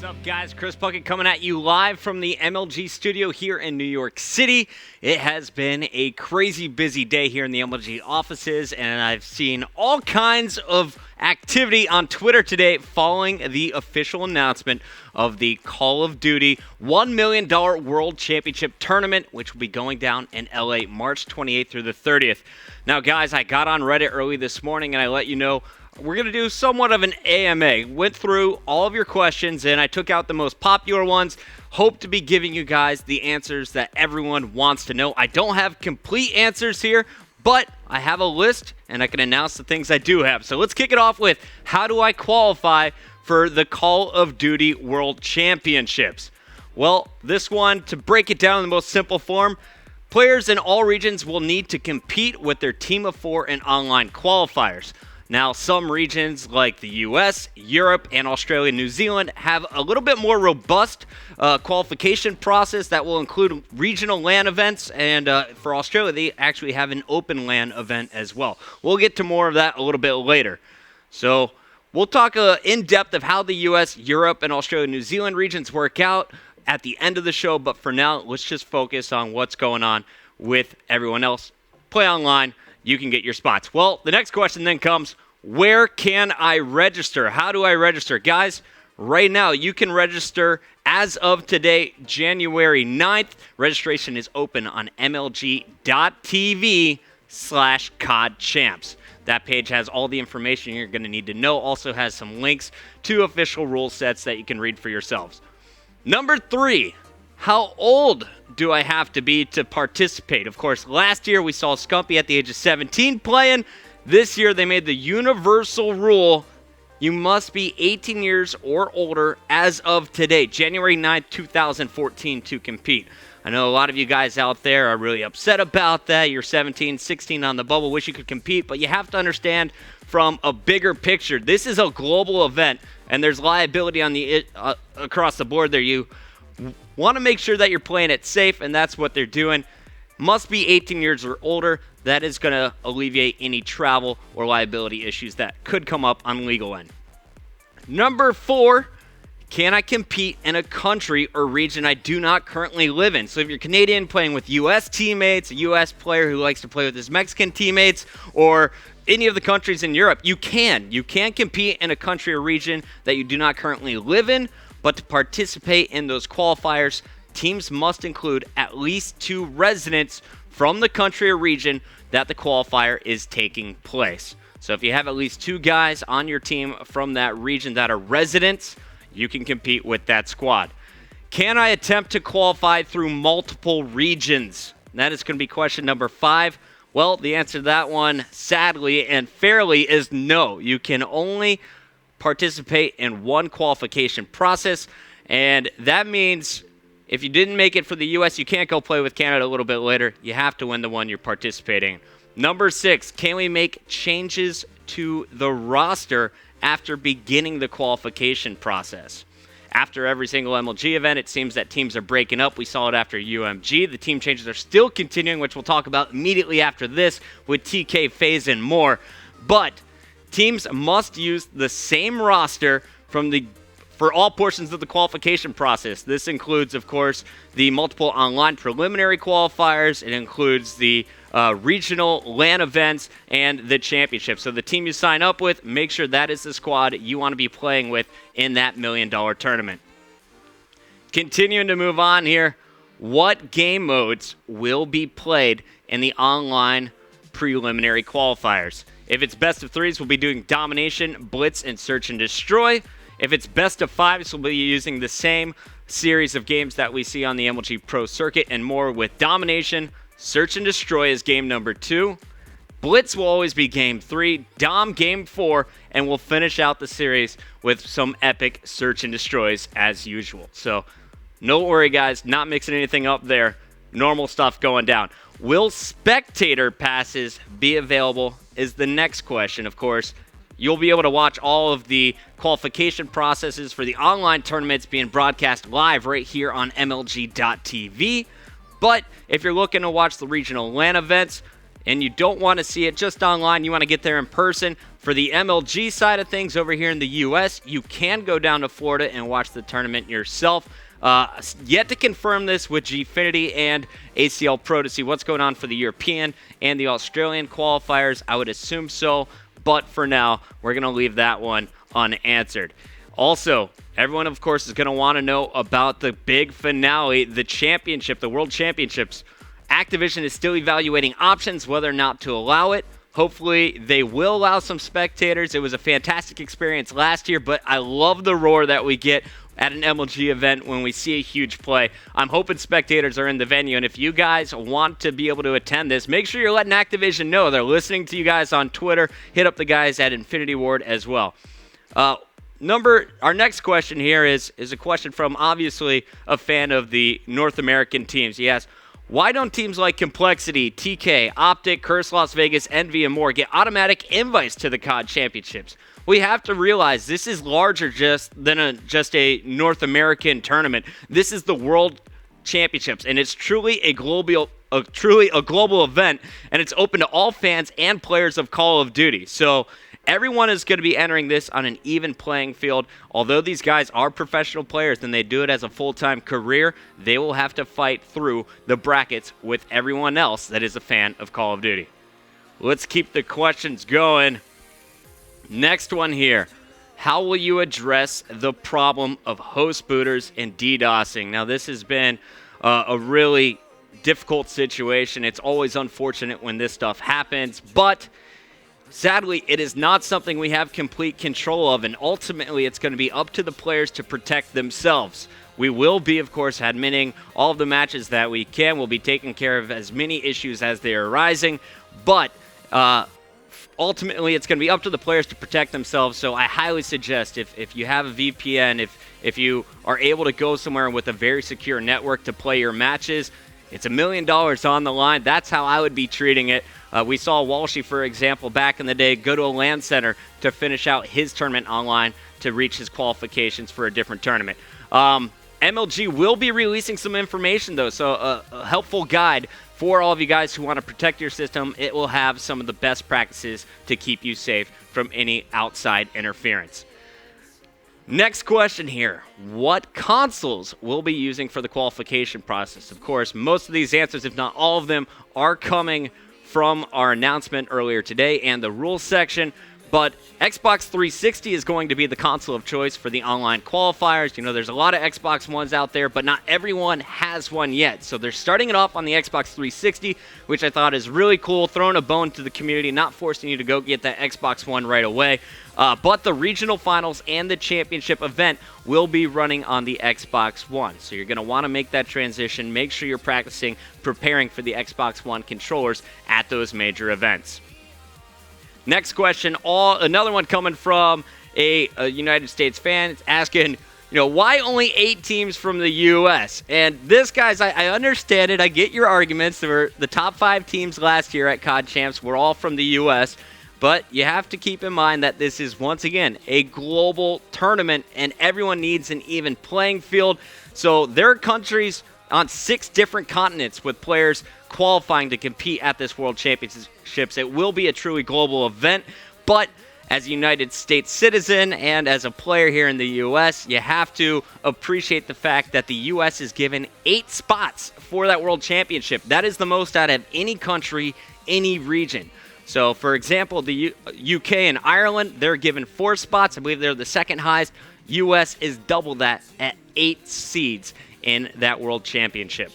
What's up, guys? Chris Puckett coming at you live from the MLG studio here in New York City. It has been a crazy busy day here in the MLG offices, and I've seen all kinds of activity on Twitter today following the official announcement of the Call of Duty $1 million World Championship Tournament, which will be going down in LA March 28th through the 30th. Now, guys, I got on Reddit early this morning, and I let you know we're going to do somewhat of an AMA. Went through all of your questions, and I took out the most popular ones. Hope to be giving you guys the answers that everyone wants to know. I don't have complete answers here, but I have a list, and I can announce the things I do have. So let's kick it off with, how do I qualify for the Call of Duty World Championships? Well, this one, to break it down in the most simple form, players in all regions will need to compete with their team of 4 in online qualifiers. Now, some regions like the US, Europe, and Australia and New Zealand have a little bit more robust qualification process that will include regional LAN events, and for Australia, they actually have an open LAN event as well. We'll get to more of that a little bit later. So we'll talk in depth of how the US, Europe, and Australia and New Zealand regions work out at the end of the show, but for now, let's just focus on what's going on with everyone else. Play online. You can get your spots. Well, the next question then comes, where can I register? How do I register? Guys, right now you can register as of today, January 9th. Registration is open on mlg.tv/CoD Champs. That page has all the information you're going to need to know. Also has some links to official rule sets that you can read for yourselves. Number 3. How old do I have to be to participate? Of course, last year we saw Scumpy at the age of 17 playing. This year they made the universal rule. You must be 18 years or older as of today, January 9th, 2014, to compete. I know a lot of you guys out there are really upset about that. You're 17, 16 on the bubble, wish you could compete, but you have to understand from a bigger picture, this is a global event, and there's liability on the across the board there. You want to make sure that you're playing it safe, and that's what they're doing. Must be 18 years or older. That is going to alleviate any travel or liability issues that could come up on legal end. Number 4, can I compete in a country or region I do not currently live in? So if you're Canadian playing with U.S. teammates, a U.S. player who likes to play with his Mexican teammates, or any of the countries in Europe, you can. You can compete in a country or region that you do not currently live in. But to participate in those qualifiers, teams must include at least 2 residents from the country or region that the qualifier is taking place. So if you have at least 2 guys on your team from that region that are residents, you can compete with that squad. Can I attempt to qualify through multiple regions? That is going to be question number 5. Well, the answer to that one, sadly and fairly, is no. You can only participate in one qualification process, and that means if you didn't make it for the U.S., you can't go play with Canada a little bit later. You have to win the one you're participating in. Number 6, can we make changes to the roster after beginning the qualification process? After every single MLG event, it seems that teams are breaking up. We saw it after UMG. The team changes are still continuing, which we'll talk about immediately after this with TK, FaZe, and more. But teams must use the same roster for all portions of the qualification process. This includes, of course, the multiple online preliminary qualifiers. It includes the regional LAN events and the championship. So the team you sign up with, make sure that is the squad you want to be playing with in that $1 million tournament. Continuing to move on here, what game modes will be played in the online preliminary qualifiers? If it's best of 3s, we'll be doing Domination, Blitz, and Search and Destroy. If it's best of 5s, we'll be using the same series of games that we see on the MLG Pro Circuit and more, with Domination, Search and Destroy as game number 2. Blitz will always be game 3, Dom game 4, and we'll finish out the series with some epic Search and Destroys as usual. So no worry, guys, not mixing anything up there. Normal stuff going down. Will Spectator passes be available is the next question, of course. You'll be able to watch all of the qualification processes for the online tournaments being broadcast live right here on MLG.tv. But if you're looking to watch the regional LAN events, and you don't want to see it just online, you want to get there in person. For the MLG side of things over here in the U.S., you can go down to Florida and watch the tournament yourself. Yet to confirm this with Gfinity and ACL Pro to see what's going on for the European and the Australian qualifiers. I would assume so, but for now, we're going to leave that one unanswered. Also, everyone, of course, is going to want to know about the big finale, the championship, the World Championships. Activision is still evaluating options, whether or not to allow it. Hopefully, they will allow some spectators. It was a fantastic experience last year, but I love the roar that we get at an MLG event when we see a huge play. I'm hoping spectators are in the venue, and if you guys want to be able to attend this, make sure you're letting Activision know. They're listening to you guys on Twitter. Hit up the guys at Infinity Ward as well. Our next question here is a question from, obviously, a fan of the North American teams. He asks, why don't teams like Complexity, TK, Optic, Curse Las Vegas, Envy, and more get automatic invites to the CoD Championships? We have to realize this is larger than just a North American tournament. This is the World Championships, and it's truly a global event, and it's open to all fans and players of Call of Duty. So everyone is going to be entering this on an even playing field. Although these guys are professional players and they do it as a full-time career, they will have to fight through the brackets with everyone else that is a fan of Call of Duty. Let's keep the questions going. Next one here. How will you address the problem of host booters and DDoSing? Now, this has been a really difficult situation. It's always unfortunate when this stuff happens, but sadly, it is not something we have complete control of, and ultimately it's going to be up to the players to protect themselves. We will be, of course, admitting all of the matches that we can. We'll be taking care of as many issues as they are arising, but ultimately it's going to be up to the players to protect themselves. So I highly suggest if you have a VPN, if you are able to go somewhere with a very secure network to play your matches, it's $1 million on the line. That's how I would be treating it. We saw Walshy, for example, back in the day, go to a LAN center to finish out his tournament online to reach his qualifications for a different tournament. MLG will be releasing some information, though, so a helpful guide for all of you guys who want to protect your system. It will have some of the best practices to keep you safe from any outside interference. Next question here. What consoles will be using for the qualification process? Of course, most of these answers, if not all of them, are coming from our announcement earlier today and the rules section. But Xbox 360 is going to be the console of choice for the online qualifiers. You know, there's a lot of Xbox Ones out there, but not everyone has one yet. So they're starting it off on the Xbox 360, which I thought is really cool, throwing a bone to the community, not forcing you to go get that Xbox One right away. But the regional finals and the championship event will be running on the Xbox One. So you're going to want to make that transition. Make sure you're practicing, preparing for the Xbox One controllers at those major events. Next question, another one coming from a United States fan. It's asking, why only 8 teams from the U.S.? And this, guys, I understand it. I get your arguments. The top 5 teams last year at CoD Champs were all from the U.S., but you have to keep in mind that this is, once again, a global tournament, and everyone needs an even playing field. So there are countries on 6 different continents with players qualifying to compete at this World Championships. It will be a truly global event, but as a United States citizen and as a player here in the U.S., you have to appreciate the fact that the U.S. is given 8 spots for that World Championship. That is the most out of any country, any region. So, for example, the UK and Ireland, they're given 4 spots. I believe they're the second highest. U.S. is double that at 8 seeds in that World Championship.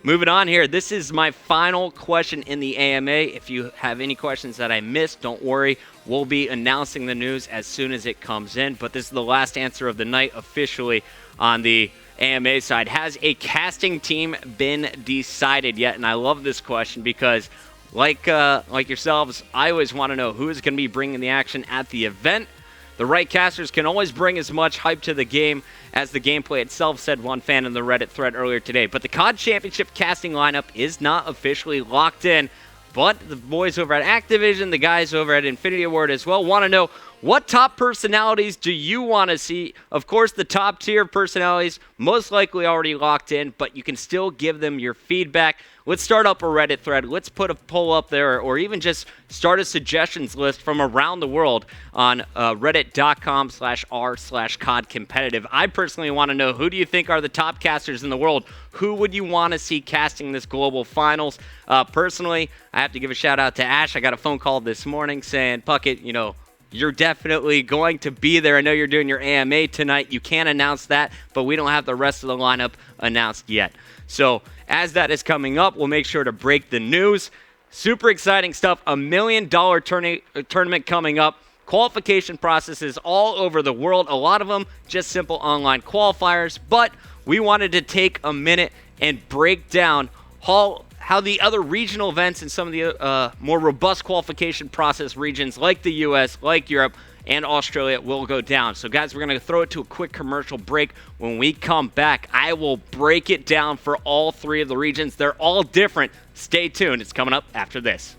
Moving on here, this is my final question in the AMA. If you have any questions that I missed, don't worry. We'll be announcing the news as soon as it comes in. But this is the last answer of the night officially on the AMA side. Has a casting team been decided yet? And I love this question because, like yourselves, I always want to know who is going to be bringing the action at the event. The right casters can always bring as much hype to the game as the gameplay itself, said one fan in the Reddit thread earlier today. But the CoD Championship casting lineup is not officially locked in. But the boys over at Activision, the guys over at Infinity Ward as well, want to know What top personalities do you want to see? Of course, the top tier personalities most likely already locked in, but you can still give them your feedback. Let's start up a Reddit thread. Let's put a poll up there, or even just start a suggestions list from around the world on reddit.com/r/COD competitive. I personally want to know, who do you think are the top casters in the world? Who would you want to see casting this global finals? Personally, I have to give a shout out to Ash. I got a phone call this morning saying, Puckett, you're definitely going to be there. I know you're doing your AMA tonight. You can't announce that, but we don't have the rest of the lineup announced yet. So as that is coming up, we'll make sure to break the news. Super exciting stuff. $1 million tournament coming up. Qualification processes all over the world. A lot of them just simple online qualifiers, but we wanted to take a minute and break down how the other regional events and some of the more robust qualification process regions like the US, like Europe, and Australia will go down. So guys, we're going to throw it to a quick commercial break. When we come back, I will break it down for all three of the regions. They're all different. Stay tuned. It's coming up after this.